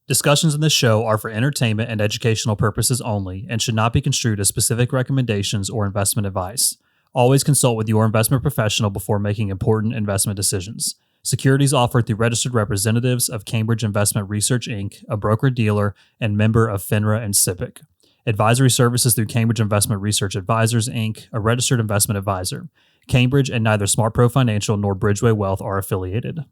Discussions in this show are for entertainment and educational purposes only and should not be construed as specific recommendations or investment advice. Always consult with your investment professional before making important investment decisions. Securities offered through registered representatives of Cambridge Investment Research, Inc., a broker-dealer and member of FINRA and SIPC. Advisory services through Cambridge Investment Research Advisors, Inc., a registered investment advisor. Cambridge and neither SmartPro Financial nor Bridgeway Wealth are affiliated.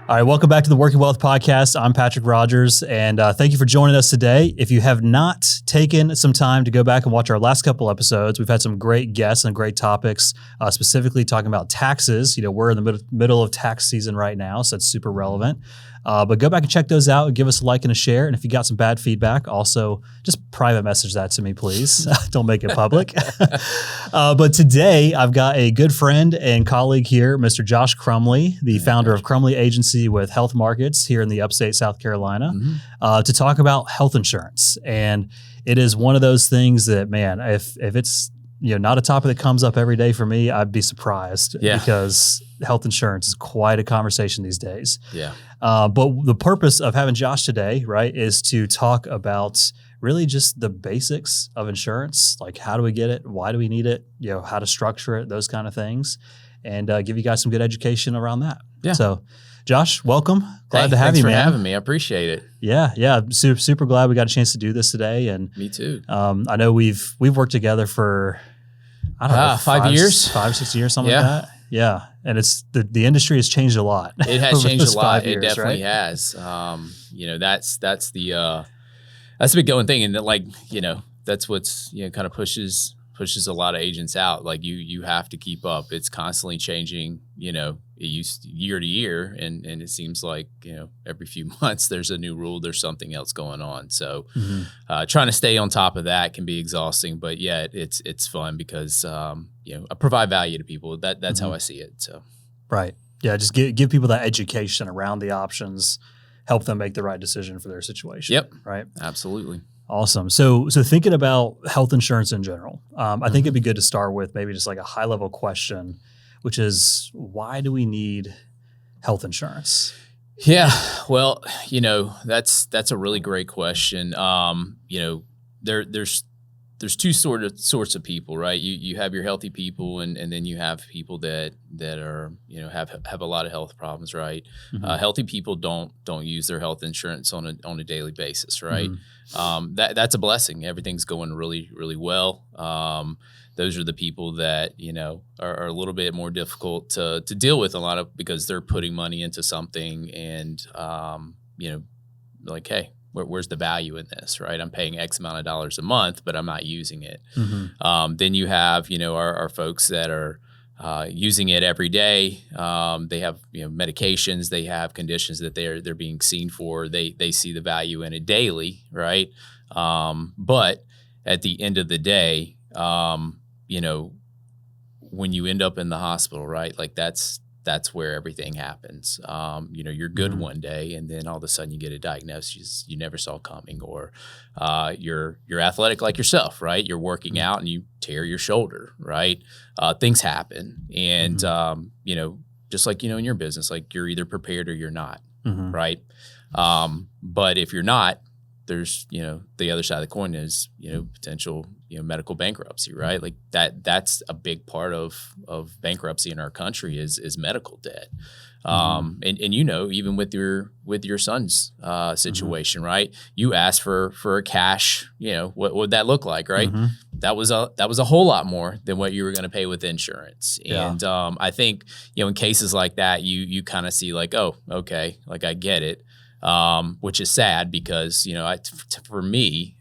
All right, welcome back to the Working Wealth Podcast. I'm Patrick Rogers, and thank you for joining us today. If you have not taken some time to go back and watch our last couple episodes, we've had some great guests and great topics, specifically talking about taxes. You know, we're in the middle of tax season right now, so that's super relevant. But go back and check those out and give us a like and a share. And if you got some bad feedback, also just private message that to me, please. Don't make it public. But today I've got a good friend and colleague here, Mr. Josh Crumley, the founder of Crumley Agency with HealthMarkets here in the upstate South Carolina, to talk about health insurance. And it is one of those things that, man, if it's not a topic that comes up every day for me, I'd be surprised because health insurance is quite a conversation these days. Yeah. But the purpose of having Josh today, right, is to talk about really just the basics of insurance, like how do we get it, why do we need it, how to structure it, those kind of things, and give you guys some good education around that. Yeah. So, Josh, welcome. Glad to have you, man. Thanks for having me. I appreciate it. Yeah. Super glad we got a chance to do this today. And me too. I know we've worked together for 5 years, 5-6 years, something like that. Yeah. And it's the industry has changed a lot. It has changed a lot. Years, it definitely has. That's the big going thing. And that's what's, kind of pushes a lot of agents out. Like you have to keep up. It's constantly changing, it used year to year. And it seems like, every few months there's a new rule, there's something else going on. So trying to stay on top of that can be exhausting, but yeah, it's fun because, I provide value to people. That's how I see it. So. Right. Yeah. Just give people that education around the options, help them make the right decision for their situation. Yep. Right. Absolutely. Awesome. So thinking about health insurance in general, I think it'd be good to start with maybe just like a high level question, which is, why do we need health insurance? Yeah. Well, that's a really great question. There's two sorts of people, right? You have your healthy people, and then you have people that are have a lot of health problems, right? Healthy people don't use their health insurance on a daily basis, right? That's a blessing. Everything's going really, really well. Those are the people that are a little bit more difficult to deal with because they're putting money into something, and like, hey, where's the value in this, right? I'm paying X amount of dollars a month, but I'm not using it. Then you have, our folks that are using it every day. They have, medications, they have conditions that they're being seen for. They see the value in it daily, right? But at the end of the day, when you end up in the hospital, right? Like that's where everything happens. You're good one day, and then all of a sudden you get a diagnosis you never saw coming, or you're athletic like yourself, right? You're working out and you tear your shoulder, right? Things happen, and just like in your business, like you're either prepared or you're not, right? But if you're not, there's the other side of the coin is potential medical bankruptcy, right? Like that's a big part of bankruptcy in our country is medical debt. And even with your son's situation, right? You asked for a cash, what would that look like, right? That was a whole lot more than what you were going to pay with insurance. And I think in cases like that, you kind of see like, oh, okay, like I get it. Which is sad because, for me,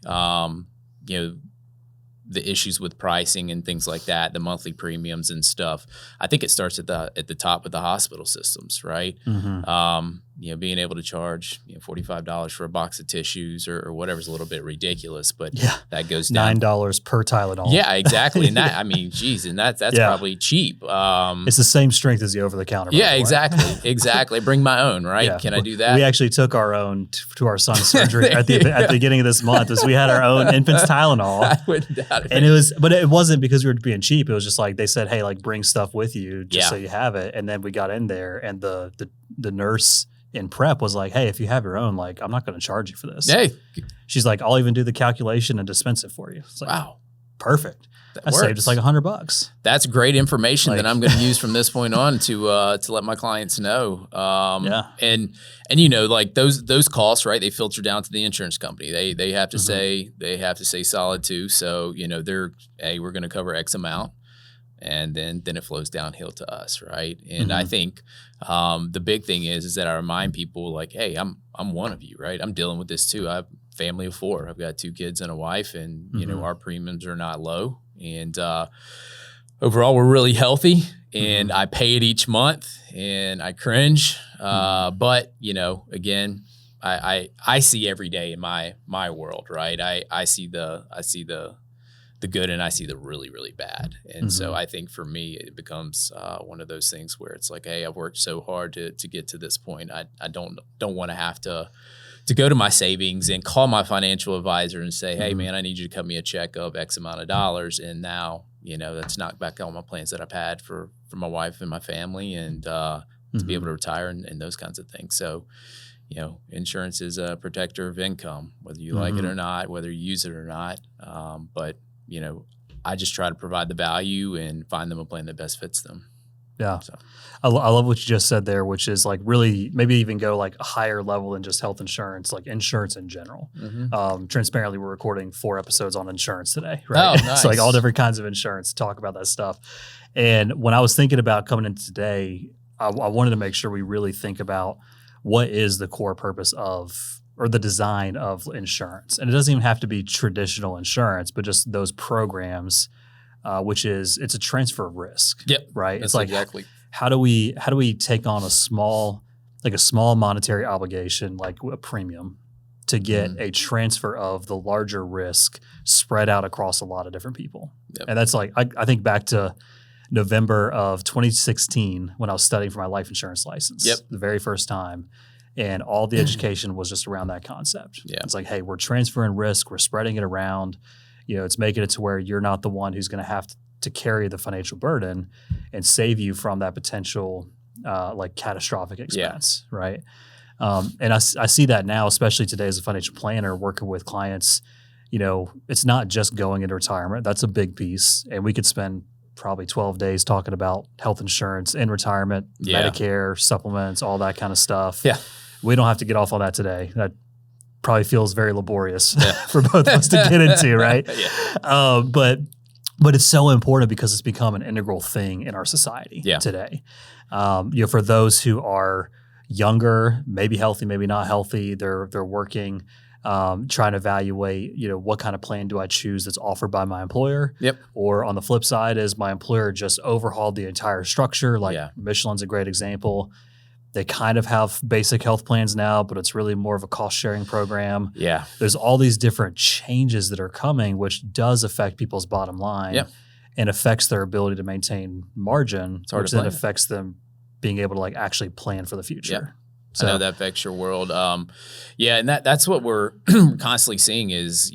the issues with pricing and things like that, the monthly premiums and stuff, I think it starts at the top of the hospital systems, right? being able to charge $45 for a box of tissues or whatever's a little bit ridiculous, but that goes down $9 per Tylenol. Yeah, exactly. And that, I mean, geez, and that's probably cheap. It's the same strength as the over-the-counter. Yeah, exactly. Bring my own, right? Yeah. Can I do that? We actually took our own to our son's surgery at the beginning of this month. We had our own infant's Tylenol. I wouldn't doubt it. And but it wasn't because we were being cheap. It was just like they said, hey, like bring stuff with you just so you have it. And then we got in there, and the nurse in prep was like, hey, if you have your own, like, I'm not going to charge you for this. Hey. She's like, I'll even do the calculation and dispense it for you. It's like, wow. Perfect. That saved us like $100. That's great information that I'm going to use from this point on to let my clients know. And like those costs, right? They filter down to the insurance company. They have to say solid too. So, we're going to cover X amount. And then it flows downhill to us, right? And I think the big thing is that I remind people like, hey, I'm one of you, right? I'm dealing with this too. I have a family of 4. I've got 2 kids and a wife, and our premiums are not low. And overall, we're really healthy, and I pay it each month, and I cringe. But again, I see every day in my world, right? I see the good, and I see the really, really bad. And so I think for me, it becomes one of those things where it's like, hey, I've worked so hard to get to this point. I don't want to have to go to my savings and call my financial advisor and say, hey, man, I need you to cut me a check of X amount of dollars. And now, that's knocked back all my plans that I've had for my wife and my family, and to be able to retire and those kinds of things. So, insurance is a protector of income, whether you like it or not, whether you use it or not. But I just try to provide the value and find them a plan that best fits them. Yeah. So. I love what you just said there, which is like really maybe even go like a higher level than just health insurance, like insurance in general. Transparently, we're recording 4 episodes on insurance today, right? Oh, nice. So like all different kinds of insurance to talk about that stuff. And when I was thinking about coming into today, I wanted to make sure we really think about what is the core purpose of or the design of insurance. And it doesn't even have to be traditional insurance, but just those programs, which is it's a transfer of risk. Yep. Right. That's it's like exactly. How do we take on a small monetary obligation, like a premium, to get a transfer of the larger risk spread out across a lot of different people? Yep. And that's like I think back to November of 2016 when I was studying for my life insurance license. Yep. The very first time. And all the education was just around that concept. Yeah. It's like, hey, we're transferring risk, we're spreading it around. It's making it to where you're not the one who's going to have to carry the financial burden and save you from that potential like catastrophic expense, right? And I see that now, especially today as a financial planner working with clients. It's not just going into retirement. That's a big piece. And we could spend probably 12 days talking about health insurance in retirement, Medicare, supplements, all that kind of stuff. Yeah. We don't have to get off on that today. That probably feels very laborious for both of us to get into, right? But it's so important because it's become an integral thing in our society today. For those who are younger, maybe healthy, maybe not healthy, they're working, trying to evaluate, what kind of plan do I choose that's offered by my employer? Yep. Or on the flip side, is my employer just overhauled the entire structure? Like Michelin's a great example. They kind of have basic health plans now, but it's really more of a cost-sharing program. Yeah. There's all these different changes that are coming, which does affect people's bottom line and affects their ability to maintain margin, which then affects them being able to like actually plan for the future. So, I know that affects your world. And that's what we're constantly seeing is,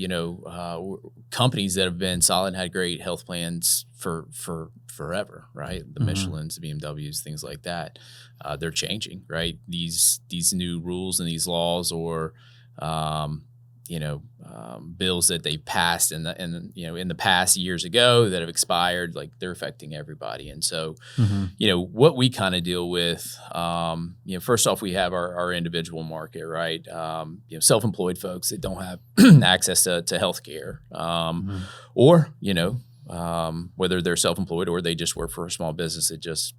companies that have been solid and had great health plans for forever, right? The Michelins, the BMWs, things like that. They're changing, right? These new rules and these laws or, bills that they passed in the past years ago that have expired, like they're affecting everybody. And so, what we kind of deal with, first off, we have our individual market, right? Self-employed folks that don't have access to healthcare, or, whether they're self-employed or they just work for a small business that just,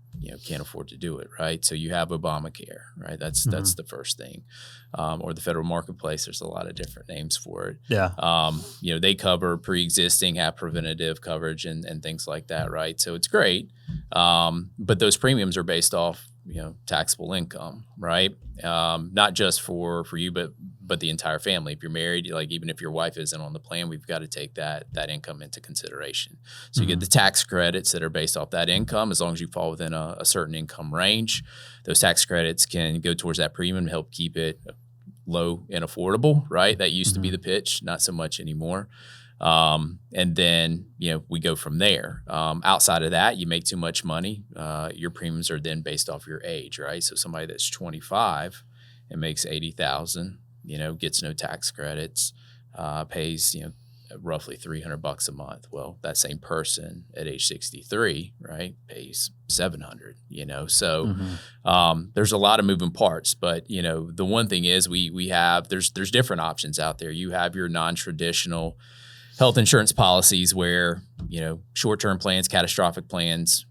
can't afford to do it, right? So you have Obamacare, right? That's the first thing. Or the federal marketplace, there's a lot of different names for it. Yeah. They cover pre-existing, have preventative coverage and things like that, right? So it's great. But those premiums are based off, taxable income, right? Not just for you, but the entire family. If you're married, like even if your wife isn't on the plan, we've got to take that income into consideration. So you get the tax credits that are based off that income, as long as you fall within a certain income range. Those tax credits can go towards that premium to help keep it low and affordable, right? That used to be the pitch, not so much anymore. And then, we go from there. Outside of that, you make too much money. Your premiums are then based off your age, right? So somebody that's 25 and makes $80,000, gets no tax credits, pays, roughly $300 a month. Well, that same person at age 63, right, pays $700, So there's a lot of moving parts, but the one thing is we have there's different options out there. You have your non-traditional health insurance policies where, short-term plans, catastrophic plans,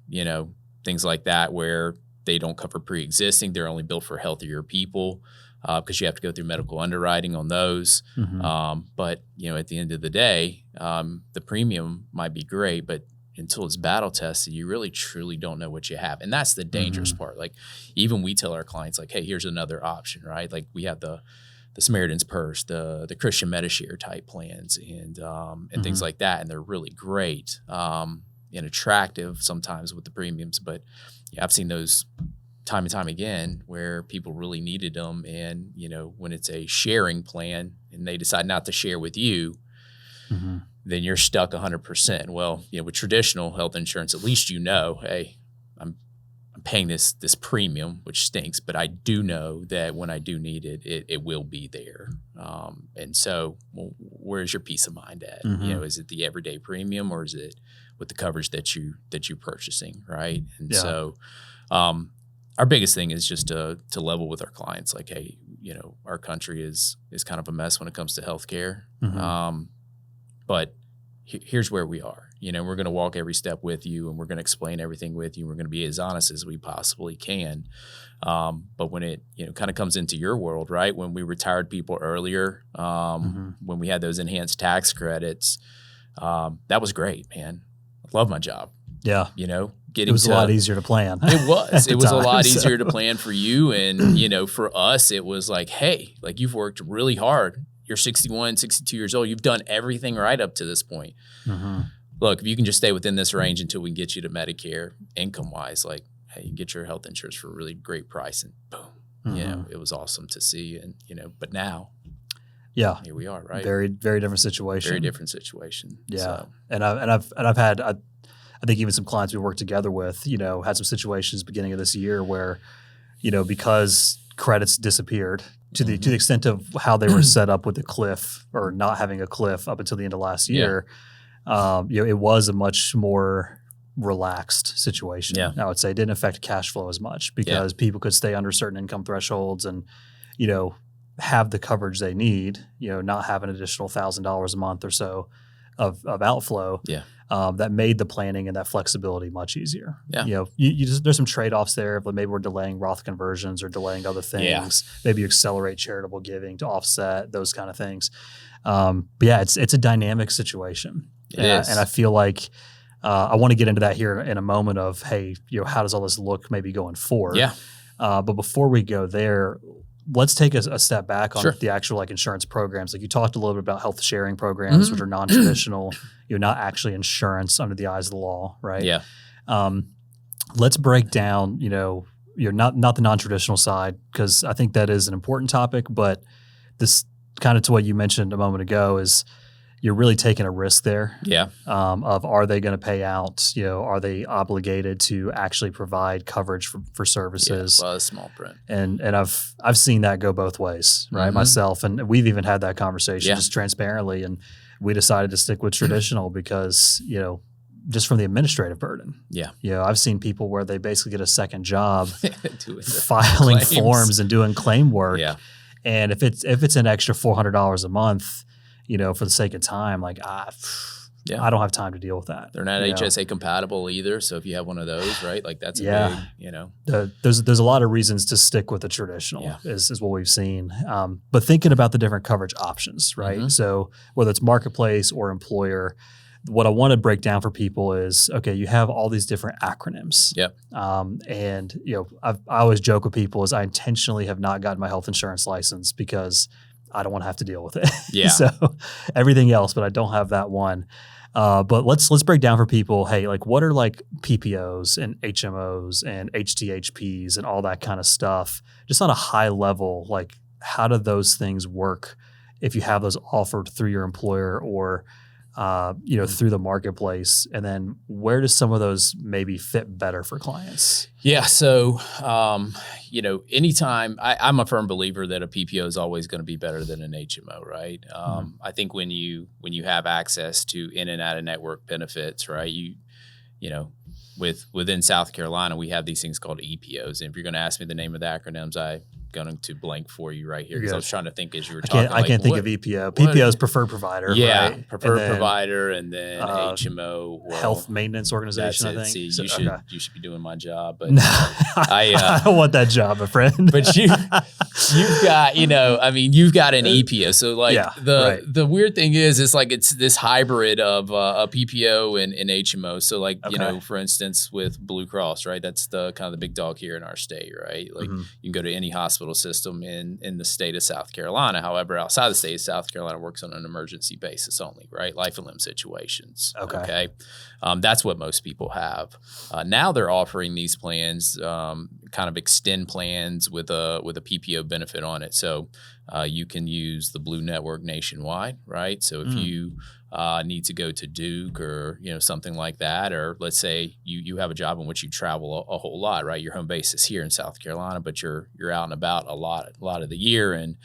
things like that, where they don't cover pre-existing. They're only built for healthier people because you have to go through medical underwriting on those. But, at the end of the day, the premium might be great, but until it's battle tested, you really truly don't know what you have. And that's the dangerous part. Like, even we tell our clients, like, hey, here's another option, right? Like, we have the Samaritan's Purse, the Christian Medicare type plans, and things like that, and they're really great and attractive sometimes with the premiums. But I've seen those time and time again where people really needed them, and when it's a sharing plan and they decide not to share with you, then you're stuck 100%. Well, with traditional health insurance, at least hey, I'm paying this premium, which stinks, but I do know that when I do need it, it will be there. And so, where's your peace of mind at? Is it the everyday premium, or is it with the coverage that you're purchasing, right? And so, our biggest thing is just to level with our clients, like, hey, our country is kind of a mess when it comes to healthcare, but here's where we are. We're going to walk every step with you, and we're going to explain everything with you. We're going to be as honest as we possibly can. But when it, kind of comes into your world, right? When we retired people earlier, when we had those enhanced tax credits, that was great, man. I love my job. Yeah. It was a lot easier to plan. It was. It was a lot easier so. to plan for you. And, for us, it was like, hey, like, you've worked really hard. You're 61, 62 years old. You've done everything right up to this point. Look, if you can just stay within this range until we can get you to Medicare income-wise, like, hey, you can get your health insurance for a really great price, and boom, it was awesome to see. And, but now, here we are, right? Very, very different situation. Very different situation. Yeah. So. And I've had, I think even some clients we worked together with, had some situations beginning of this year where, because credits disappeared to the extent of how they were set up with the cliff or not having a cliff up until the end of last year, it was a much more relaxed situation. Yeah. I would say it didn't affect cash flow as much because people could stay under certain income thresholds and, have the coverage they need, not have an additional $1,000 a month or so of outflow. Yeah. That made the planning and that flexibility much easier. Yeah. There's some trade-offs there. But maybe we're delaying Roth conversions or delaying other things. Yeah. Maybe you accelerate charitable giving to offset those kind of things. But it's a dynamic situation. It is. And I feel like I want to get into that here in a moment of, hey, how does all this look maybe going forward? Yeah. But before we go there, let's take a step back on the actual insurance programs. Like you talked a little bit about health sharing programs, which are non-traditional, not actually insurance under the eyes of the law, right? Yeah. Let's break down, not the non-traditional side, because I think that is an important topic, but this kind of to what you mentioned a moment ago is you're really taking a risk there. Yeah. Of are they going to pay out? Are they obligated to actually provide coverage for services? Yeah, well, it's small print. And I've seen that go both ways, right? Myself, and we've even had that conversation just transparently, and we decided to stick with traditional because just from the administrative burden. Yeah. I've seen people where they basically get a second job filing forms and doing claim work. Yeah. And if it's an extra $400 a month, for the sake of time, I don't have time to deal with that. They're not HSA compatible either. So if you have one of those, right, that's a big, There's a lot of reasons to stick with the traditional is what we've seen. But thinking about the different coverage options, right? So whether it's marketplace or employer, what I want to break down for people is, okay, you have all these different acronyms. Yep. And, I always joke with people is I intentionally have not gotten my health insurance license because I don't want to have to deal with it. Yeah. So everything else, but I don't have that one. But let's break down for people, hey, like what are like PPOs and HMOs and HTHPs and all that kind of stuff, just on a high level, like how do those things work if you have those offered through your employer or, through the marketplace? And then where does some of those maybe fit better for clients? Yeah. So, anytime I'm a firm believer that a PPO is always going to be better than an HMO, right? I think when you have access to in and out of network benefits, right? Within South Carolina, we have these things called EPOs. And if you're going to ask me the name of the acronyms, I'm going to blank for you right here because I was trying to think as you were talking. I can't think of EPO. PPO is preferred provider. Yeah, right? preferred provider, and then HMO, health maintenance organization. I think. See, you should be doing my job, but I don't want that job, my friend. But you've got you've got an EPO. So the weird thing is it's like it's this hybrid of a PPO and HMO. So for instance with Blue Cross, right? That's the kind of the big dog here in our state, right? Like you can go to any hospital system in the state of South Carolina. However, outside the state of South Carolina works on an emergency basis only, right? Life and limb situations. Okay. That's what most people have. Now they're offering these plans, kind of extend plans with a PPO benefit on it. So you can use the Blue Network nationwide, right? So if you need to go to Duke or something like that, or let's say you have a job in which you travel a whole lot, right? Your home base is here in South Carolina, but you're out and about a lot of the year, and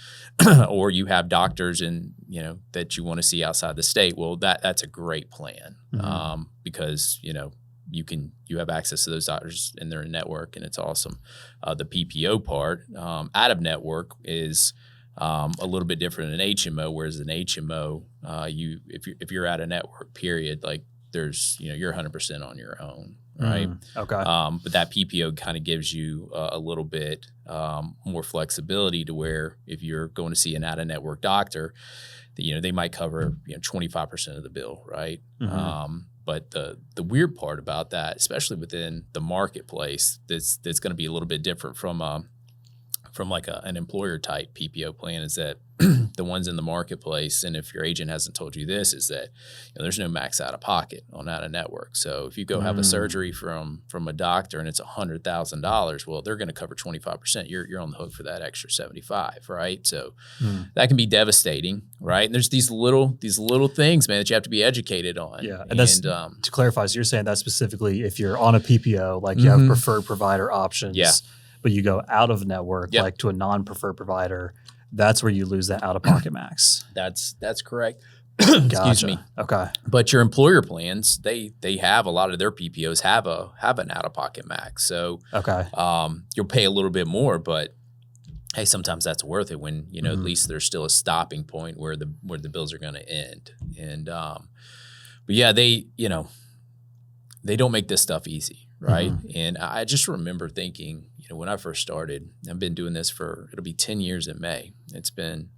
or you have doctors that you want to see outside the state. Well, that's a great plan because you have access to those doctors and they're in network, and it's awesome. The PPO part out of network is a little bit different than HMO, whereas an HMO, if you're at a network period, like there's you're 100% on your own, right? Okay. But that PPO kind of gives you a little bit more flexibility to where if you're going to see an out of network doctor, they might cover 25% of the bill, right? But the weird part about that, especially within the marketplace, that's going to be a little bit different from like an employer type PPO plan, is that the ones in the marketplace, and if your agent hasn't told you this, is that there's no max out of pocket on out of network. So if you go have a surgery from a doctor and it's $100,000, well, they're going to cover 25%. You're on the hook for that extra 75, right? So that can be devastating, right? And there's these little things, man, that you have to be educated on. Yeah, and that's to clarify. So you're saying that specifically if you're on a PPO, like you have preferred provider options. Yeah. But you go out of network, like to a non-preferred provider, that's where you lose that out-of-pocket max. That's correct. Gotcha. Excuse me. Okay. But your employer plans, they have a lot of their PPOs have an out-of-pocket max. So you'll pay a little bit more, but hey, sometimes that's worth it when at least there's still a stopping point where the bills are going to end. And but yeah, they don't make this stuff easy, right? And I just remember thinking, when I first started, I've been doing this it'll be 10 years in May. It's been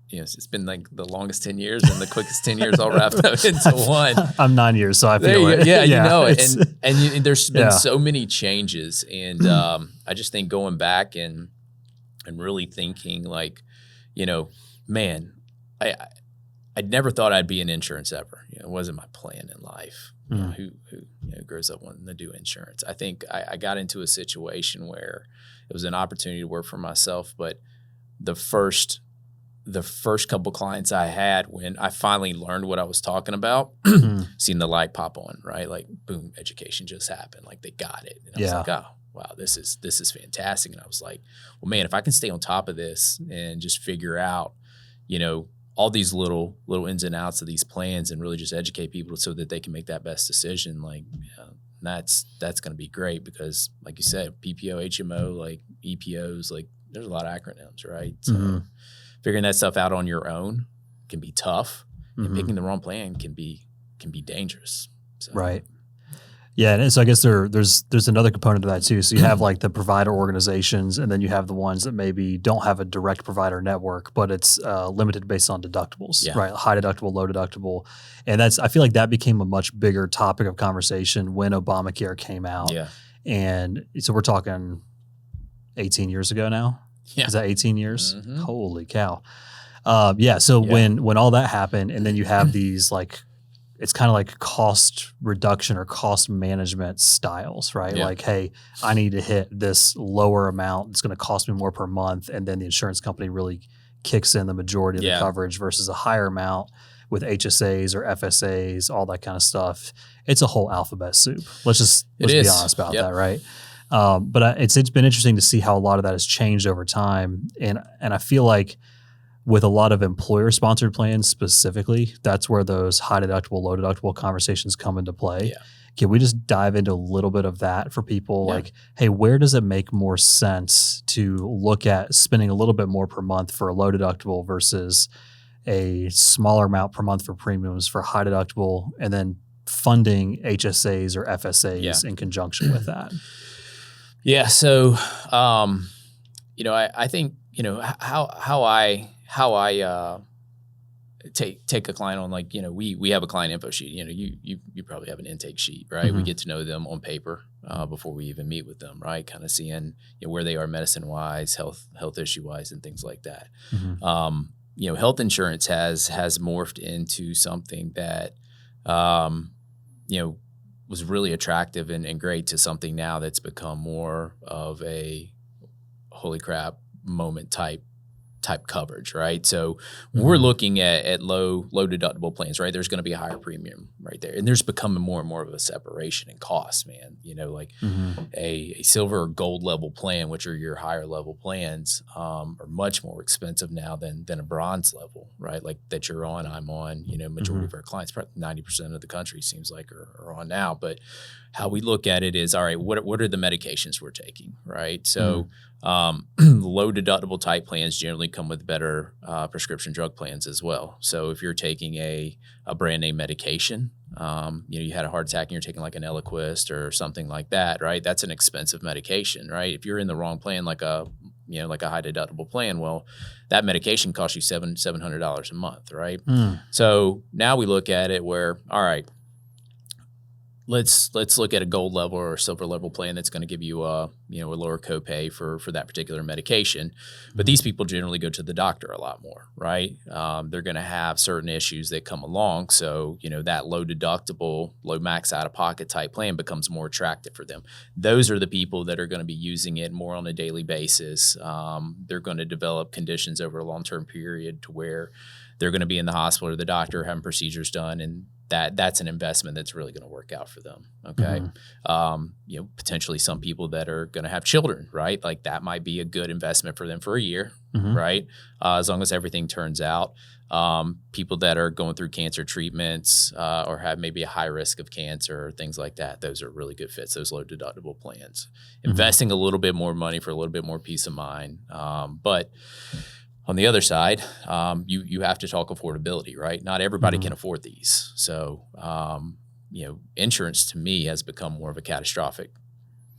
like the longest 10 years and the quickest 10 years all wrapped up into one. I'm 9 years, so I feel it. Yeah, you know it. And there's been so many changes. And I just think going back and really thinking like, man, I never thought I'd be in insurance ever. It wasn't my plan in life. Who grows up wanting to do insurance. I think I got into a situation where it was an opportunity to work for myself, but the first couple clients I had, when I finally learned what I was talking about, seeing the light pop on, right? Like, boom, education just happened. Like they got it. And I was like, oh, wow, this is fantastic. And I was like, well, man, if I can stay on top of this and just figure out, all these little ins and outs of these plans and really just educate people so that they can make that best decision. Like that's going to be great because like you said, PPO, HMO, like EPOs, like there's a lot of acronyms, right? So figuring that stuff out on your own can be tough and picking the wrong plan can be dangerous. So. Right. Yeah, and so I guess there's another component to that too. So you have like the provider organizations, and then you have the ones that maybe don't have a direct provider network, but it's limited based on deductibles, right? High deductible, low deductible, and I feel like that became a much bigger topic of conversation when Obamacare came out. Yeah. And so we're talking 18 years ago now. Yeah. Is that 18 years? Mm-hmm. Holy cow! So when all that happened, and then you have these like, it's kind of like cost reduction or cost management styles, right? Yeah. Like, hey, I need to hit this lower amount. It's going to cost me more per month. And then the insurance company really kicks in the majority of the coverage versus a higher amount with HSAs or FSAs, all that kind of stuff. It's a whole alphabet soup. Let's be honest about that, right? But it's been interesting to see how a lot of that has changed over time. And I feel like with a lot of employer-sponsored plans specifically, that's where those high deductible, low deductible conversations come into play. Yeah. Can we just dive into a little bit of that for people? Like, hey, where does it make more sense to look at spending a little bit more per month for a low deductible versus a smaller amount per month for premiums for high deductible, and then funding HSAs or FSAs in conjunction with that? Yeah. So, I think, how I take a client on, like, we have a client info sheet. You probably have an intake sheet, right? Mm-hmm. We get to know them on paper before we even meet with them, right? Kind of seeing where they are medicine wise, health issue wise, and things like that. Mm-hmm. Health insurance has morphed into something that was really attractive and great to something now that's become more of a holy crap moment type coverage, right? So when we're looking at low deductible plans, right, there's going to be a higher premium right there, and there's becoming more and more of a separation in cost, man. Like a silver or gold level plan, which are your higher level plans, are much more expensive now than a bronze level, right? Like that you're on, I'm on. Majority of our clients, probably 90% of the country seems like are on now. But how we look at it is, all right, what are the medications we're taking, right? So low deductible type plans generally come with better prescription drug plans as well. So if you're taking a brand name medication, you had a heart attack and you're taking like an Eliquis or something like that, right? That's an expensive medication, right? If you're in the wrong plan, like a high deductible plan, well, that medication costs you $700 a month, right? So now we look at it where, all right, let's look at a gold level or a silver level plan that's going to give you a lower copay for that particular medication. But these people generally go to the doctor a lot more, right? They're going to have certain issues that come along. So, that low deductible, low max out of pocket type plan becomes more attractive for them. Those are the people that are going to be using it more on a daily basis. They're going to develop conditions over a long-term period to where they're going to be in the hospital or the doctor having procedures done, and that's an investment that's really going to work out for them. Okay. Potentially some people that are going to have children, right? Like that might be a good investment for them for a year, right? As long as everything turns out. People that are going through cancer treatments or have maybe a high risk of cancer or things like that, those are really good fits, those low deductible plans. Investing a little bit more money for a little bit more peace of mind. But on the other side, you have to talk affordability, right? Not everybody can afford these. So, insurance to me has become more of a catastrophic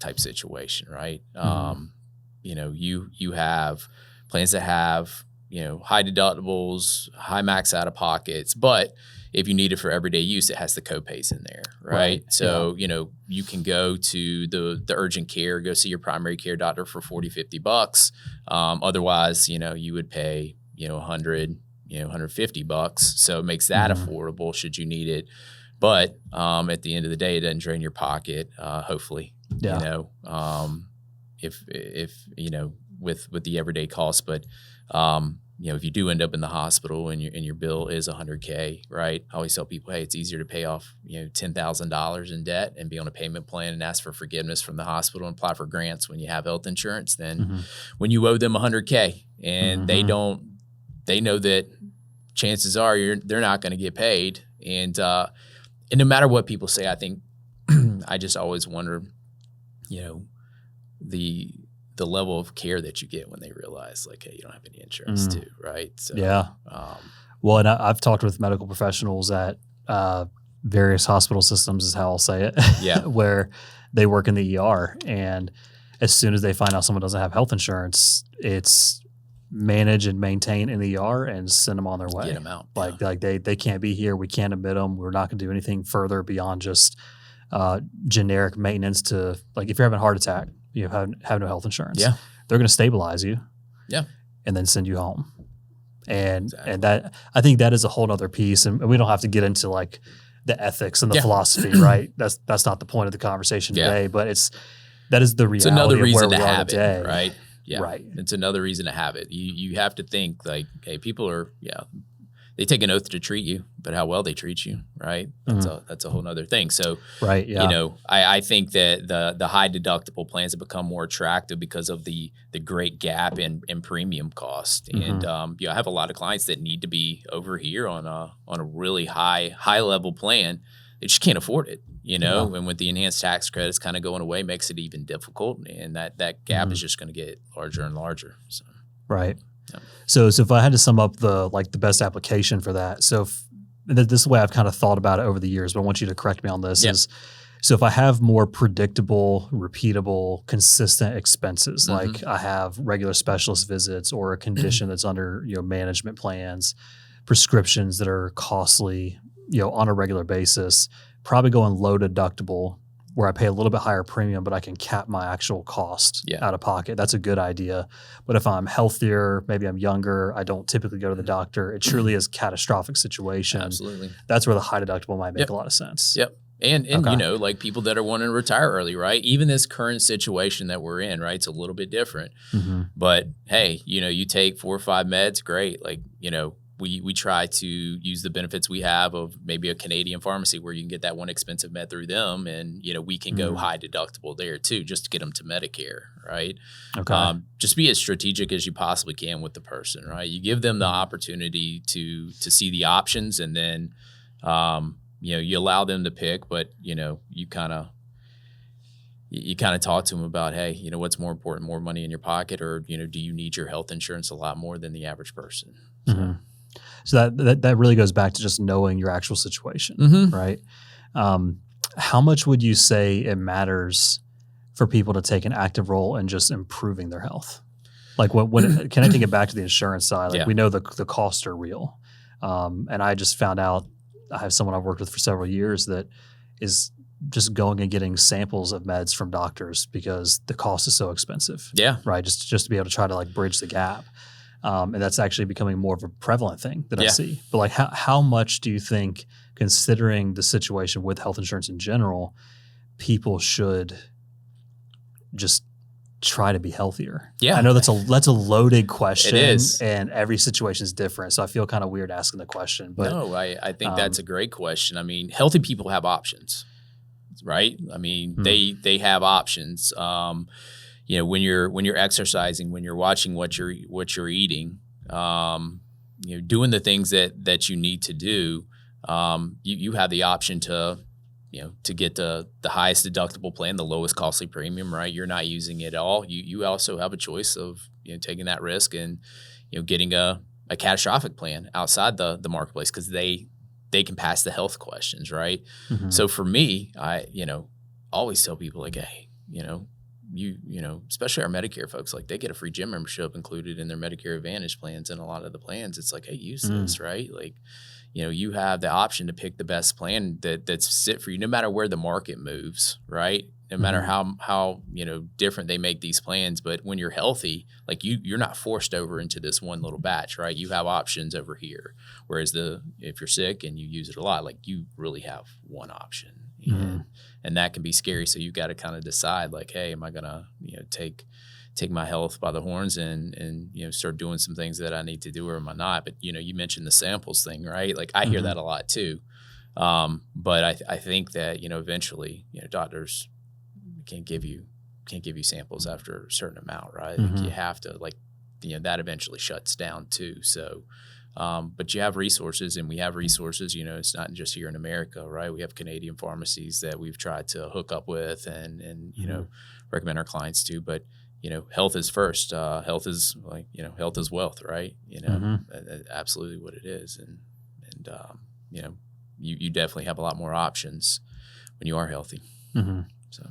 type situation, right? You have plans that have, high deductibles, high max out of pockets, but if you need it for everyday use, it has the copays in there, right? So, you can go to the urgent care, go see your primary care doctor for $40-$50. Otherwise, you would pay, $100, $150. So it makes that affordable should you need it. But at the end of the day, it doesn't drain your pocket, hopefully, if with the everyday costs. But if you do end up in the hospital and your bill is $100K, right? I always tell people, hey, it's easier to pay off, $10,000 in debt and be on a payment plan and ask for forgiveness from the hospital and apply for grants when you have health insurance than when you owe them $100K and they know that chances are they're not going to get paid. And no matter what people say, I think I just always wonder, the level of care that you get when they realize, like, hey, you don't have any insurance too, right? So, well, and I've talked with medical professionals that various hospital systems is how I'll say it. Yeah. Where they work in the ER, and as soon as they find out someone doesn't have health insurance, it's manage and maintain in the ER and send them on their way. Get them out. Like they can't be here. We can't admit them. We're not going to do anything further beyond just generic maintenance to, like, if you're having a heart attack, you have no health insurance. Yeah. They're going to stabilize you. Yeah. And then send you home. And Exactly. and that, I think that is a whole other piece. And we don't have to get into like the ethics and the philosophy, right? That's not the point of the conversation today, but that is the reality. It's another reason of where to we are have today. it, right? Yeah. Right. It's another reason to have it. You have to think like, hey, people are, they take an oath to treat you, but how well they treat you, right? That's a whole nother thing. So, right, yeah. I think that the high deductible plans have become more attractive because of the great gap in premium cost. And I have a lot of clients that need to be over here on a really high level plan. They just can't afford it, and with the enhanced tax credits kind of going away, makes it even difficult. And that gap is just going to get larger and larger. So. Right. Yeah. So if I had to sum up the best application for that, this is the way I've kind of thought about it over the years, but I want you to correct me on this. So if I have more predictable, repeatable, consistent expenses, like I have regular specialist visits or a condition that's under management plans, prescriptions that are costly, on a regular basis, probably going low deductible, where I pay a little bit higher premium, but I can cap my actual cost out of pocket. That's a good idea. But if I'm healthier, maybe I'm younger, I don't typically go to the doctor, it truly is a catastrophic situation. Absolutely. That's where the high deductible might make a lot of sense. Yep. And like people that are wanting to retire early, right? Even this current situation that we're in, right? It's a little bit different. But hey, you take 4 or 5 meds, great. Like, we try to use the benefits we have of maybe a Canadian pharmacy where you can get that one expensive med through them, and we can go high deductible there too, just to get them to Medicare, right? Okay. Just be as strategic as you possibly can with the person, right? You give them the opportunity to see the options, and then you allow them to pick, but you kind of talk to them about, hey, what's more important, more money in your pocket, or do you need your health insurance a lot more than the average person? So that really goes back to just knowing your actual situation, right? How much would you say it matters for people to take an active role in just improving their health? Like when can I take it back to the insurance side? Like we know the costs are real. And I just found out, I have someone I've worked with for several years that is just going and getting samples of meds from doctors because the cost is so expensive. Yeah. Right. Just to be able to try to bridge the gap. And that's actually becoming more of a prevalent thing that I see. But how much do you think, considering the situation with health insurance in general, people should just try to be healthier? Yeah. I know that's a loaded question. It is. And every situation is different. So I feel kind of weird asking the question. But no, I think that's a great question. I mean, healthy people have options, right? I mean, they have options. When you're exercising, when you're watching what you're eating, doing the things that you need to do, you have the option to get the highest deductible plan, the lowest costly premium, right? You're not using it all. You also have a choice of taking that risk and getting a catastrophic plan outside the marketplace, because they can pass the health questions, right? So for me, I always tell people, like, hey, especially our Medicare folks, like they get a free gym membership included in their Medicare Advantage plans, and a lot of the plans, it's like, hey, use this, right? Like, you have the option to pick the best plan that's fit for you, no matter where the market moves, right? No matter how different they make these plans. But when you're healthy, like you're not forced over into this one little batch, right? You have options over here. Whereas if you're sick and you use it a lot, like you really have one option. And that can be scary. So you've got to kind of decide, like, hey, am I gonna take my health by the horns and start doing some things that I need to do, or am I not? But you mentioned the samples thing, right? Like I hear that a lot too. But I think that eventually doctors can't give you samples after a certain amount, right? Like you have to, that eventually shuts down too. So but you have resources, and we have resources. It's not just here in America, right? We have Canadian pharmacies that we've tried to hook up with and recommend our clients to. But health is first. Health is health is wealth, right? Absolutely what it is. And you definitely have a lot more options when you are healthy. Mm-hmm. So,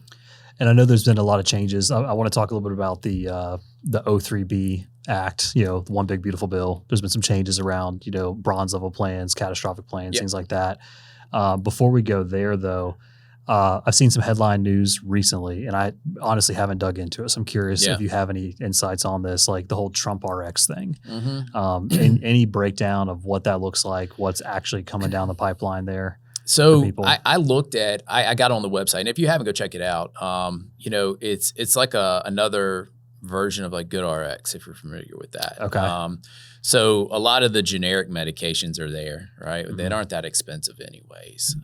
and I know there's been a lot of changes. I want to talk a little bit about the O3B Act, the One Big Beautiful Bill. There's been some changes around, bronze level plans, catastrophic plans, things like that. Before we go there, though, I've seen some headline news recently, and I honestly haven't dug into it. So I'm curious if you have any insights on this, like the whole Trump RX thing. And any breakdown of what that looks like, what's actually coming down the pipeline there. So I looked at, I got on the website, and if you haven't, go check it out. It's like another version of like GoodRx, if you're familiar with that. Okay. So a lot of the generic medications are there, right? They aren't that expensive anyways.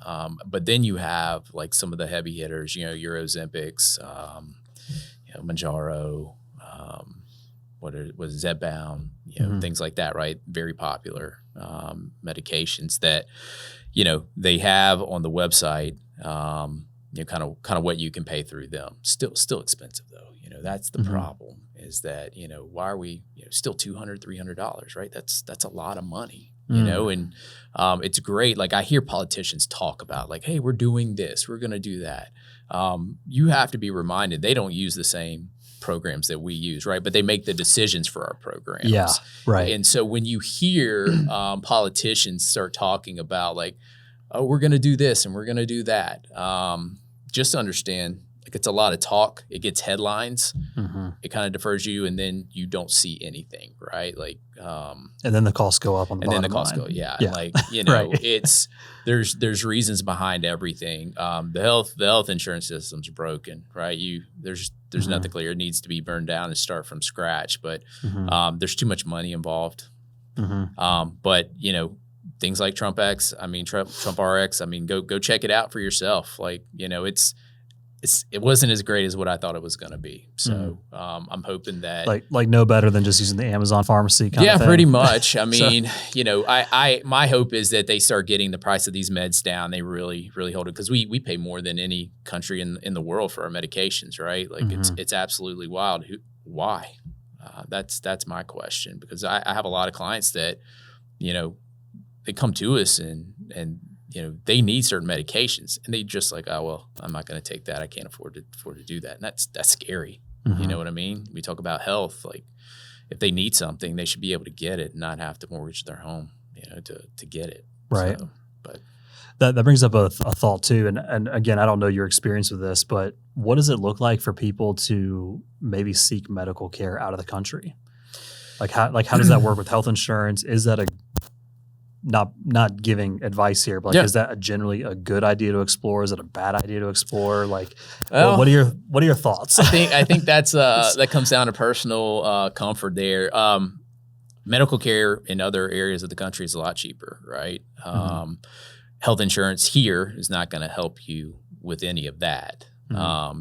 But then you have like some of the heavy hitters, your Ozempics, Mounjaro, what is Zepbound, things like that, right? Very popular medications that, they have on the website, kind of what you can pay through them. Still expensive though. That's the problem is that, why are we, still $200, $300, right? That's a lot of money, and it's great. Like I hear politicians talk about like, hey, we're doing this, we're going to do that. You have to be reminded they don't use the same programs that we use, right? But they make the decisions for our programs. Yeah, right. And so when you hear politicians start talking about like, oh, we're going to do this and we're going to do that, just understand, like it's a lot of talk. It gets headlines. It kind of defers you, and then you don't see anything, right? Like, and then the costs go up on the bottom line. And then the costs go, yeah. Like, right. It's there's reasons behind everything. The health insurance system's broken, right? There's nothing clear. It needs to be burned down and start from scratch. But there's too much money involved. But things like Trump RX. Go check it out for yourself. Like, it wasn't as great as what I thought it was going to be. So I'm hoping that like no better than just using the Amazon pharmacy kind of thing. Yeah, pretty much. I mean, my hope is that they start getting the price of these meds down. They really, really hold it, because we pay more than any country in the world for our medications, right? Like it's absolutely wild. Why? That's my question, because I have a lot of clients that, they come to us and they need certain medications, and they just like, oh, well, I'm not going to take that. I can't afford to do that. And that's scary. You know what I mean? We talk about health. Like if they need something, they should be able to get it and not have to mortgage their home, to get it. Right. So, but that brings up a thought too. And again, I don't know your experience with this, but what does it look like for people to maybe seek medical care out of the country? Like how does that work with health insurance? Is that not giving advice here, but is that generally a good idea to explore? Is it a bad idea to explore? Like, what are your thoughts? I think that's that comes down to personal comfort there. Medical care in other areas of the country is a lot cheaper, right? Health insurance here is not going to help you with any of that.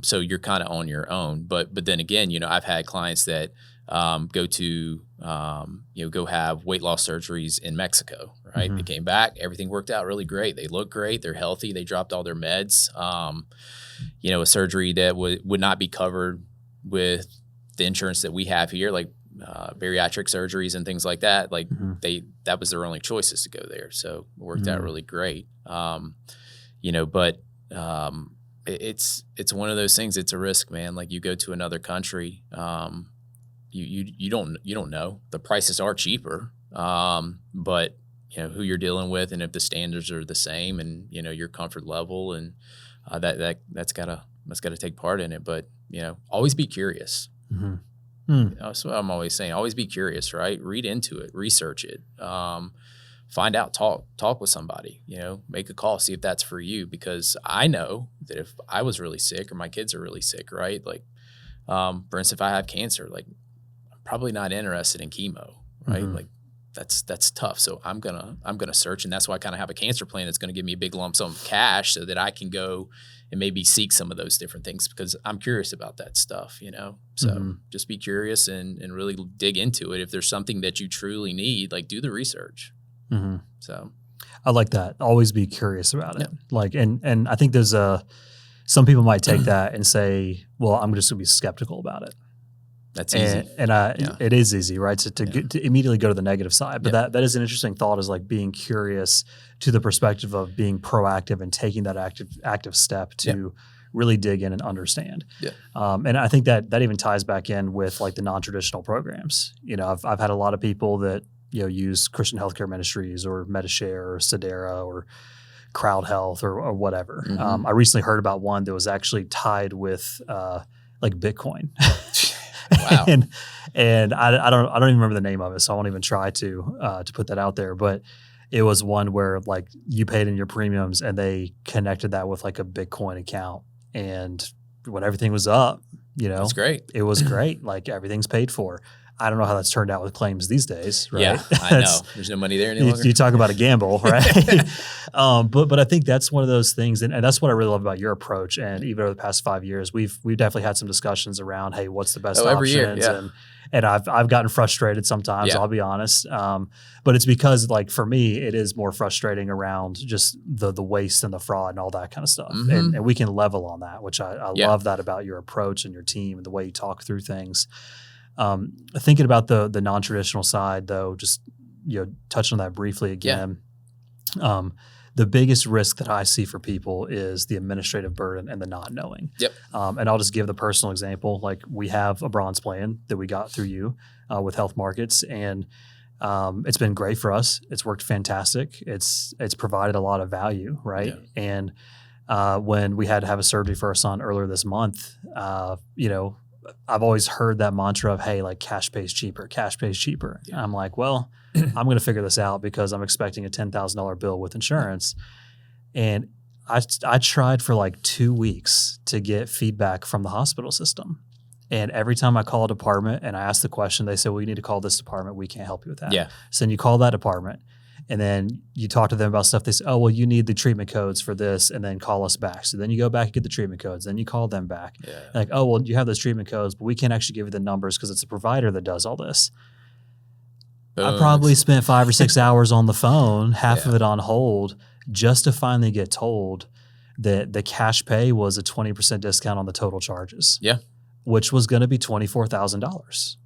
So you're kind of on your own. But then again, I've had clients that go have weight loss surgeries in Mexico, right? They came back, everything worked out really great. They look great, they're healthy, they dropped all their meds. A surgery that would not be covered with the insurance that we have here, like bariatric surgeries and things like that. Like that was their only choices to go there. So it worked out really great. It's one of those things. It's a risk, man. Like you go to another country, you don't know. The prices are cheaper, but who you're dealing with, and if the standards are the same, and your comfort level, and that's gotta take part in it. But always be curious. That's what I'm always saying. Always be curious, right? Read into it, research it, find out, talk with somebody. Make a call, see if that's for you. Because I know that if I was really sick, or my kids are really sick, right? Like, for instance, if I have cancer, like I'm probably not interested in chemo, right? Like that's tough. So I'm gonna search, and that's why I kind of have a cancer plan that's going to give me a big lump sum of cash, so that I can go and maybe seek some of those different things, because I'm curious about that stuff, So just be curious and really dig into it. If there's something that you truly need, like do the research. So I like that. Always be curious about it. Like, and I think there's some people might take that and say, well, I'm just gonna be skeptical about it. That's easy. And it is easy, right? To immediately go to the negative side. But that is an interesting thought, is like being curious to the perspective of being proactive and taking that active step to really dig in and understand. Yeah. And I think that even ties back in with like the non-traditional programs. You know, I've had a lot of people that, you know, use Christian Healthcare Ministries or Medishare or Sedera or Crowd Health or whatever. Mm-hmm. I recently heard about one that was actually tied with like Bitcoin. Wow. and I don't even remember the name of it, so I won't even try to put that out there. But it was one where like you paid in your premiums and they connected that with like a Bitcoin account, and when everything was up, you know, that's great. It was great. Like everything's paid for. I don't know how that's turned out with claims these days, right? Yeah, I know. There's no money there any longer. You talk about a gamble, right? But I think that's one of those things, and that's what I really love about your approach. And even over the past 5 years, we've definitely had some discussions around, hey, what's the best options? Every year, yeah. And I've gotten frustrated sometimes. I'll be honest, but it's because like for me, it is more frustrating around just the waste and the fraud and all that kind of stuff. Mm-hmm. And we can level on that, which I love that about your approach and your team and the way you talk through things. Thinking about the non-traditional side, though, just touching on that briefly again. The biggest risk that I see for people is the administrative burden and the not knowing. Yep. And I'll just give the personal example. Like we have a bronze plan that we got through you with HealthMarkets, and it's been great for us. It's worked fantastic. It's provided a lot of value, right? Yeah. And when we had to have a surgery for our son earlier this month, I've always heard that mantra of, hey, like cash pays cheaper. Yeah. And I'm like, well, I'm going to figure this out because I'm expecting a $10,000 bill with insurance. And I tried for like 2 weeks to get feedback from the hospital system. And every time I call a department and I ask the question, they say, well, you need to call this department. We can't help you with that. Yeah. So then you call that department. And then you talk to them about stuff. They say, oh, well, you need the treatment codes for this, and then call us back. So then you go back and get the treatment codes. Then you call them back. Yeah. Like, oh, well, you have those treatment codes, but we can't actually give you the numbers because it's a provider that does all this. I probably spent 5 or 6 hours on the phone, half of it on hold, just to finally get told that the cash pay was a 20% discount on the total charges. Yeah. Which was going to be $24,000.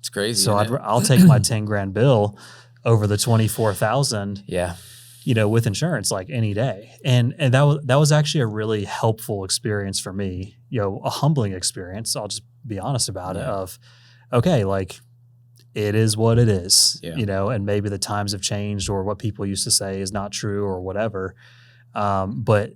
It's crazy. So I'll take my 10 grand bill over the 24,000, with insurance like any day. And that was actually a really helpful experience for me, a humbling experience. I'll just be honest about it of, okay, like it is what it is, and maybe the times have changed or what people used to say is not true or whatever. But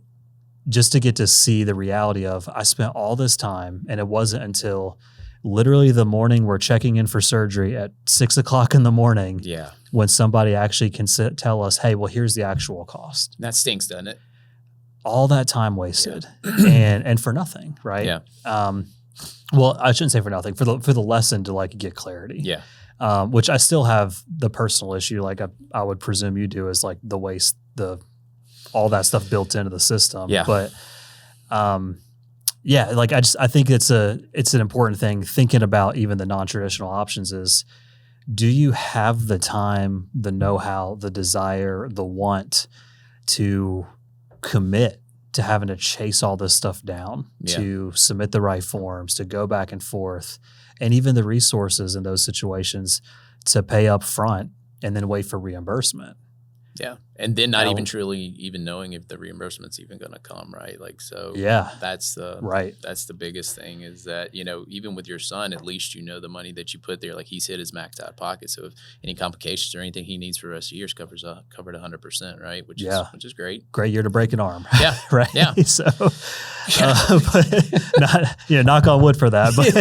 just to get to see the reality of I spent all this time, and it wasn't until literally the morning we're checking in for surgery at 6 o'clock in the morning. Yeah. When somebody actually can tell us, hey, well, here's the actual cost. That stinks, doesn't it? All that time wasted and for nothing, right? Yeah. Well, I shouldn't say for nothing, for the lesson to like get clarity. Yeah. Which I still have the personal issue, like I would presume you do, is like the waste, all that stuff built into the system. Yeah. But like I think it's an important thing thinking about even the non-traditional options is, do you have the time, the know-how, the desire, the want to commit to having to chase all this stuff down, to submit the right forms, to go back and forth, and even the resources in those situations to pay up front and then wait for reimbursement? Yeah. And then not even truly even knowing if the reimbursement's even going to come, right? Like, so that's the biggest thing is that, even with your son, at least the money that you put there, like he's hit his maxed out pocket. So if any complications or anything he needs for the rest of the year is covered 100%, right? Which is great. Great year to break an arm. Yeah. Right. Yeah. So, but not, knock on wood for that. But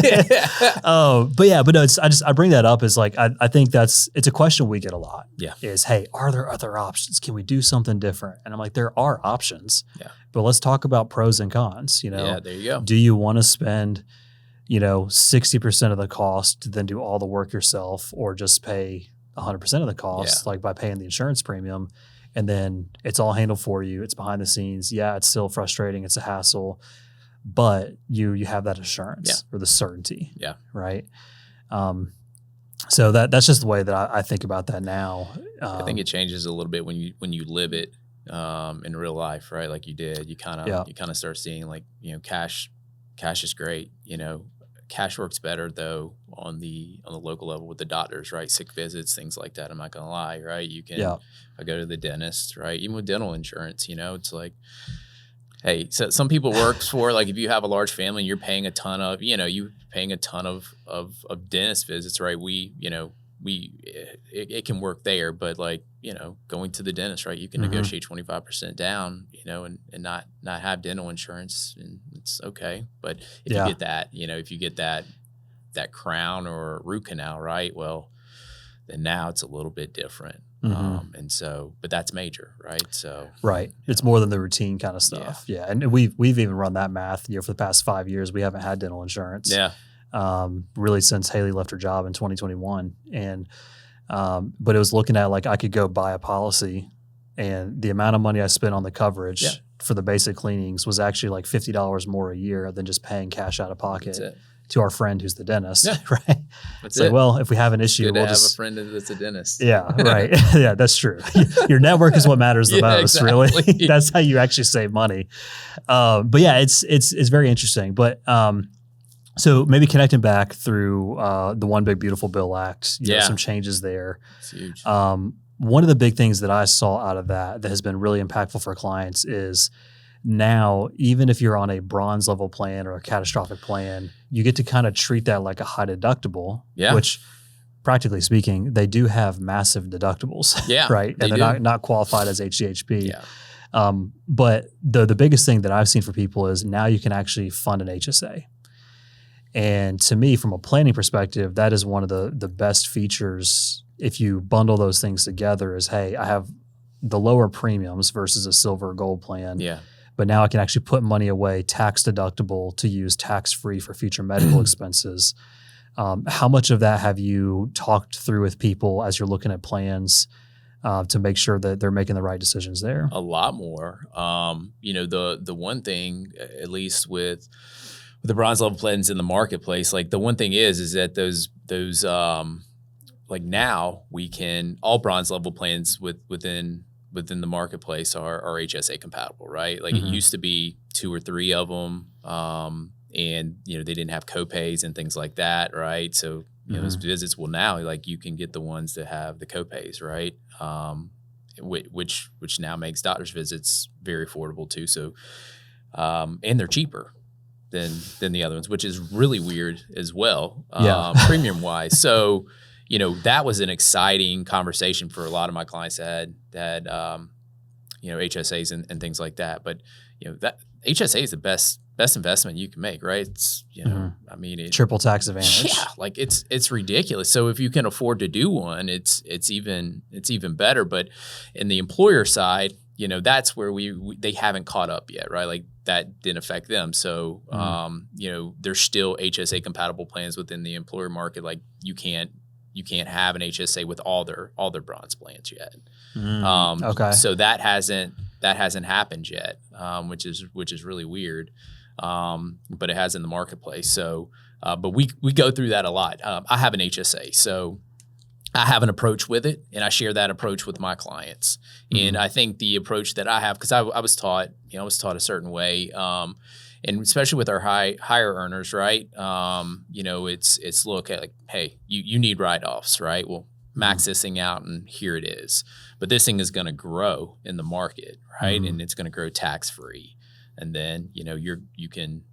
no, I bring that up as like, I think it's a question we get a lot. Yeah. Is, hey, are there other options? Can we do something different? And I'm like, there are options. Yeah. But let's talk about pros and cons. Yeah, there you go. Do you want to spend, 60% of the cost, then do all the work yourself, or just pay 100% of the cost, like by paying the insurance premium, and then it's all handled for you. It's behind the scenes. Yeah, it's still frustrating. It's a hassle, but you have that assurance or the certainty. Yeah. Right. So that's just the way that I think about that now. I think it changes a little bit when you live it in real life, right? Like you did. You kind of start seeing like, cash is great. Cash works better though on the local level with the doctors, right? Sick visits, things like that. I'm not gonna lie, right? You can I go to the dentist, right? Even with dental insurance, it's like, hey, so some people works for, like, if you have a large family and you're paying a ton of, of dentist visits, right? It can work there, but like, going to the dentist, right? You can negotiate 25% down, and not have dental insurance, and it's okay. But if you get that, if you get that crown or root canal, right? Well, then now it's a little bit different. And so, but that's major, right? So, right. It's more than the routine kind of stuff. Yeah. And we've even run that math, for the past 5 years, we haven't had dental insurance. Yeah. Really since Haley left her job in 2021. And, but it was looking at like, I could go buy a policy, and the amount of money I spent on the coverage for the basic cleanings was actually like $50 more a year than just paying cash out of pocket to our friend who's the dentist. Yeah. Right. It's like, well, if we have an issue, Good we'll to have just a friend that's a dentist. Yeah. Right. Yeah, that's true. Your network is what matters the most, exactly. really. That's how you actually save money. But yeah, it's very interesting. But, so maybe connecting back through the One Big Beautiful Bill Act, some changes there. It's huge. One of the big things that I saw out of that has been really impactful for clients is now, even if you're on a bronze level plan or a catastrophic plan, you get to kind of treat that like a high deductible, which practically speaking, they do have massive deductibles, right? And they're not qualified as HDHP. Yeah. But the biggest thing that I've seen for people is now you can actually fund an HSA. And to me, from a planning perspective, that is one of the best features if you bundle those things together is, hey, I have the lower premiums versus a silver or gold plan. Yeah. But now I can actually put money away tax deductible to use tax-free for future medical expenses. How much of that have you talked through with people as you're looking at plans to make sure that they're making the right decisions there? A lot more. The one thing, at least with the bronze level plans in the marketplace, like the one thing is that those like now we can, all bronze level plans within the marketplace are HSA compatible, right? Like it used to be 2 or 3 of them, and they didn't have copays and things like that, right? So those visits, well, now like you can get the ones that have the copays, right? Which now makes doctor's visits very affordable too. So and they're cheaper than the other ones, which is really weird as well, premium wise. So that was an exciting conversation for a lot of my clients that had HSAs and things like that. But that HSA is the best investment you can make, right? It's I mean, triple tax advantage. Yeah, like it's ridiculous. So if you can afford to do one, it's even better. But in the employer side, that's where they haven't caught up yet, right? Like that didn't affect them. So there's still HSA compatible plans within the employer market. Like you can't have an HSA with all their bronze plans yet. Okay. So that hasn't happened yet, which is really weird. But it has in the marketplace. So, but we go through that a lot. I have an HSA, so I have an approach with it, and I share that approach with my clients. And I think the approach that I have, because I was taught a certain way, and especially with our higher earners, right? It's look at like, hey, you need write-offs, right? Well, max this thing out, and here it is. But this thing is going to grow in the market, right? And it's going to grow tax-free. And then you can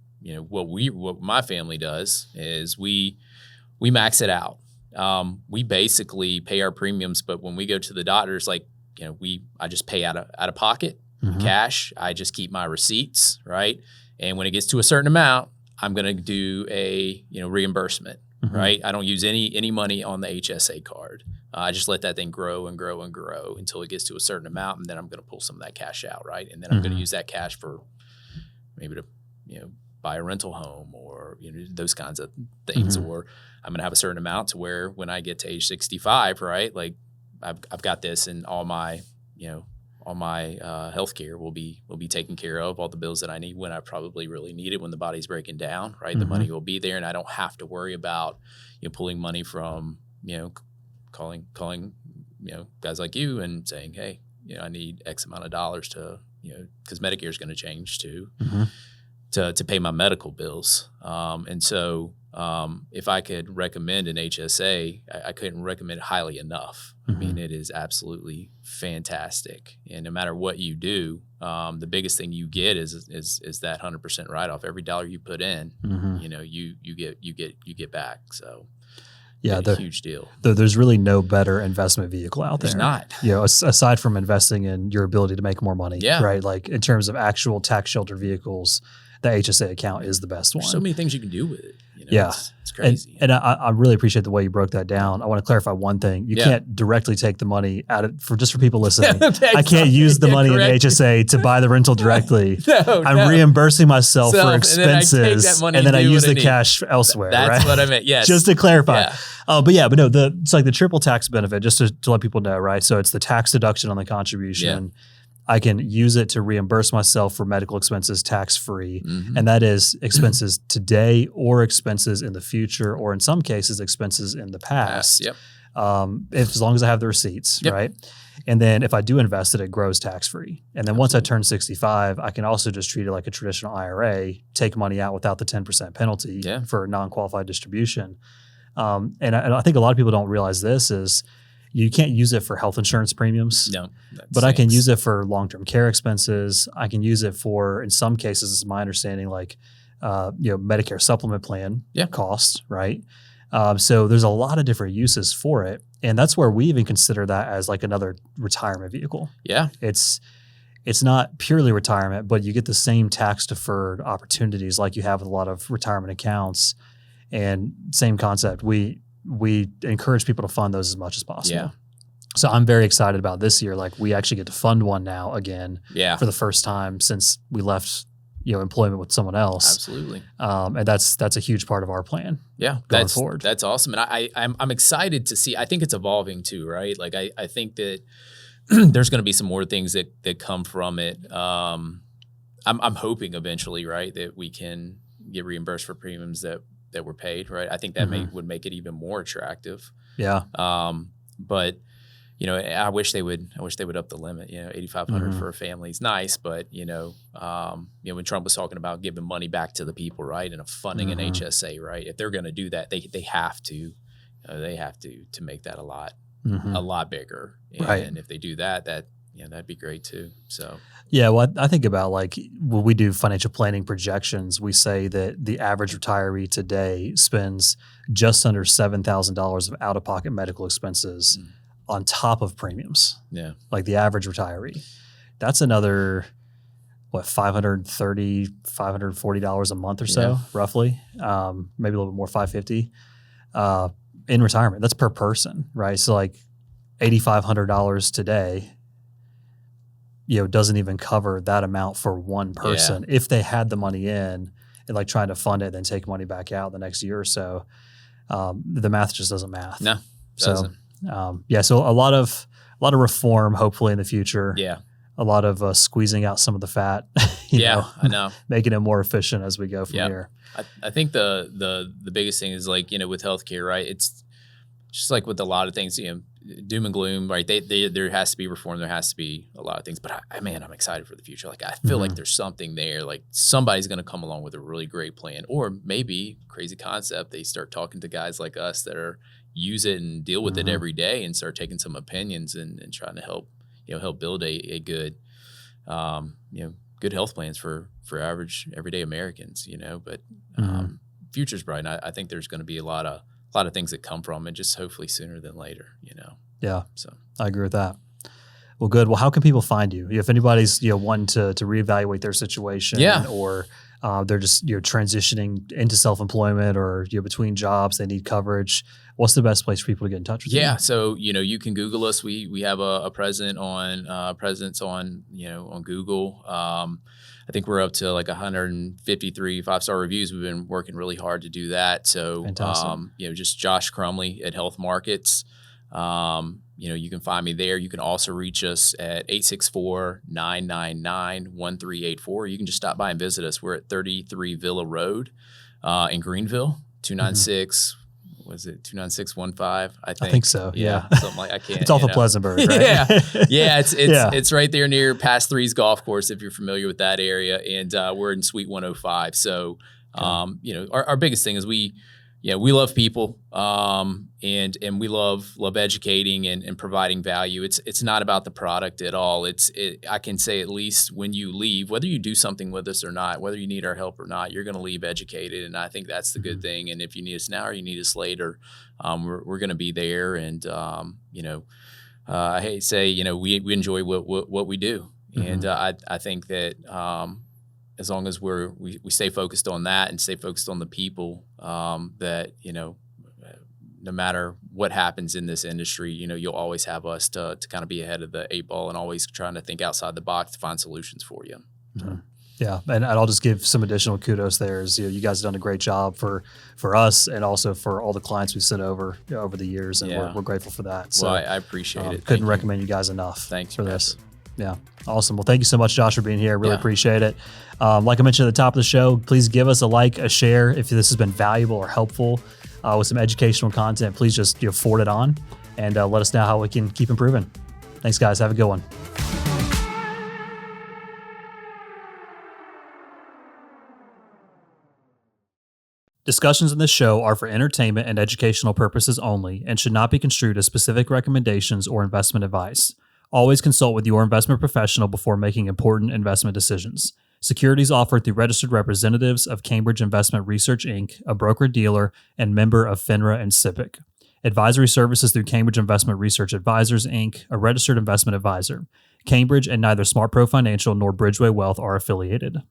what my family does is we max it out. We basically pay our premiums, but when we go to the doctors, like I just pay out of pocket, cash. I just keep my receipts, right? And when it gets to a certain amount, I'm going to do a reimbursement, right? I don't use any money on the HSA card. I just let that thing grow and grow and grow until it gets to a certain amount, and then I'm going to pull some of that cash out, right? And then I'm going to use that cash for maybe to buy a rental home or those kinds of things, or I'm going to have a certain amount to where when I get to age 65, right, like I've got this, and all my healthcare will be taken care of, all the bills that I need when I probably really need it, when the body's breaking down, right? The money will be there, and I don't have to worry about pulling money from calling guys like you and saying, hey, I need X amount of dollars to because Medicare is going to change too, to pay my medical bills. And so if I could recommend an HSA, I couldn't recommend it highly enough. I mean, it is absolutely fantastic. And no matter what you do, the biggest thing you get is that 100% write-off. Every dollar you put in, you know, you get back. So yeah, a huge deal. There's really no better investment vehicle out there. There's not. You know, aside from investing in your ability to make more money, right? Like in terms of actual tax sheltered vehicles, the HSA account is the best one. There's so many things you can do with it. You know, yeah. It's crazy. And I really appreciate the way you broke that down. I want to clarify one thing. You can't directly take the money out of, just for people listening. I can't use the money in the HSA to buy the rental directly. I'm reimbursing myself for expenses and then I use the cash elsewhere. That's what I meant. Yes. Just to clarify. But no, it's like the triple tax benefit, just to let people know, right? So it's the tax deduction on the contribution. I can use it to reimburse myself for medical expenses tax-free. And that is expenses today or expenses in the future, or in some cases, expenses in the past. As long as I have the receipts, right? And then if I do invest it, it grows tax-free. And then once I turn 65, I can also just treat it like a traditional IRA, take money out without the 10% penalty for non-qualified distribution. And I think a lot of people don't realize this is, you can't use it for health insurance premiums. No, but I can use it for long-term care expenses. I can use it for, in some cases, it's my understanding, like Medicare supplement plan costs, right? So there's a lot of different uses for it, and that's where we even consider that as like another retirement vehicle. It's not purely retirement, but you get the same tax deferred opportunities like you have with a lot of retirement accounts, and same concept. We encourage people to fund those as much as possible. So I'm very excited about this year. Like we actually get to fund one now again for the first time since we left, employment with someone else. Absolutely. And that's a huge part of our plan. Going forward. That's awesome. And I'm excited to see, I think it's evolving too, right? Like I think that there's going to be some more things that come from it. I'm hoping eventually, right, that we can get reimbursed for premiums that were paid, right? I think that would make it even more attractive. But I wish they would up the limit. $8,500 for a family is nice, but when Trump was talking about giving money back to the people, right, and funding an HSA, right? If they're going to do that, they have to make that a lot bigger. And if they do that that'd be great too. So. Yeah, well, I think about like when we do financial planning projections, we say that the average retiree today spends just under $7,000 of out-of-pocket medical expenses on top of premiums. Like the average retiree. That's another, $530, $540 a month or so, roughly. Maybe a little bit more, $550 in retirement. That's per person, right? So like $8,500 today doesn't even cover that amount for one person if they had the money in and like trying to fund it, then take money back out the next year or so. The math just doesn't math. No, doesn't. So a lot of reform hopefully in the future. A lot of squeezing out some of the fat. I know. Making it more efficient as we go from here. I think the biggest thing is like with healthcare, right? It's just like with a lot of things, doom and gloom, right? There has to be reform. There has to be a lot of things, but I'm excited for the future. Like I feel like there's something there. Like somebody's going to come along with a really great plan, or maybe crazy concept. They start talking to guys like us that use it and deal with it every day, and start taking some opinions and trying to help build a good, good health plans for average everyday Americans. But future's bright. And I think there's going to be a lot of things that come from it, just hopefully sooner than later, Yeah. So I agree with that. Well, good. Well, how can people find you? If anybody's, wanting to reevaluate their situation or they're just, transitioning into self-employment or, between jobs, they need coverage. What's the best place for people to get in touch with you? Yeah. So, you can Google us. We have a presence on, on Google. I think we're up to like 153 5-star reviews. We've been working really hard to do that. So, just Josh Crumley at HealthMarkets. You can find me there. You can also reach us at 864-999-1384. You can just stop by and visit us. We're at 33 Villa Road in Greenville, 296. Was it 29615? I think so. Yeah. Something like I can't. It's off of Pleasantburg, right? It's right there near Past Threes Golf Course if you're familiar with that area, and we're in Suite 105. So, our biggest thing is we Yeah, we love people, and we love educating and providing value. It's not about the product at all. I can say at least when you leave, whether you do something with us or not, whether you need our help or not, you're going to leave educated, and I think that's the good thing. And if you need us now or you need us later, we're going to be there. And I hate to say, we enjoy what we do, and I think that. As long as we stay focused on that and stay focused on the people, that, no matter what happens in this industry, you'll always have us to kind of be ahead of the 8 ball and always trying to think outside the box to find solutions for you. Mm-hmm. Yeah. And I'll just give some additional kudos there. You guys have done a great job for us and also for all the clients we've sent over the years. And we're grateful for that. So I appreciate it. Couldn't recommend you guys enough. Thanks for this. Patrick. Yeah. Awesome. Well, thank you so much, Josh, for being here. Really appreciate it. Like I mentioned at the top of the show, please give us a like, a share. If this has been valuable or helpful with some educational content, please just forward it on and let us know how we can keep improving. Thanks, guys. Have a good one. Discussions in this show are for entertainment and educational purposes only and should not be construed as specific recommendations or investment advice. Always consult with your investment professional before making important investment decisions. Securities offered through registered representatives of Cambridge Investment Research, Inc., a broker-dealer and member of FINRA and SIPC. Advisory services through Cambridge Investment Research Advisors, Inc., a registered investment advisor. Cambridge and neither SmartPro Financial nor Bridgeway Wealth are affiliated.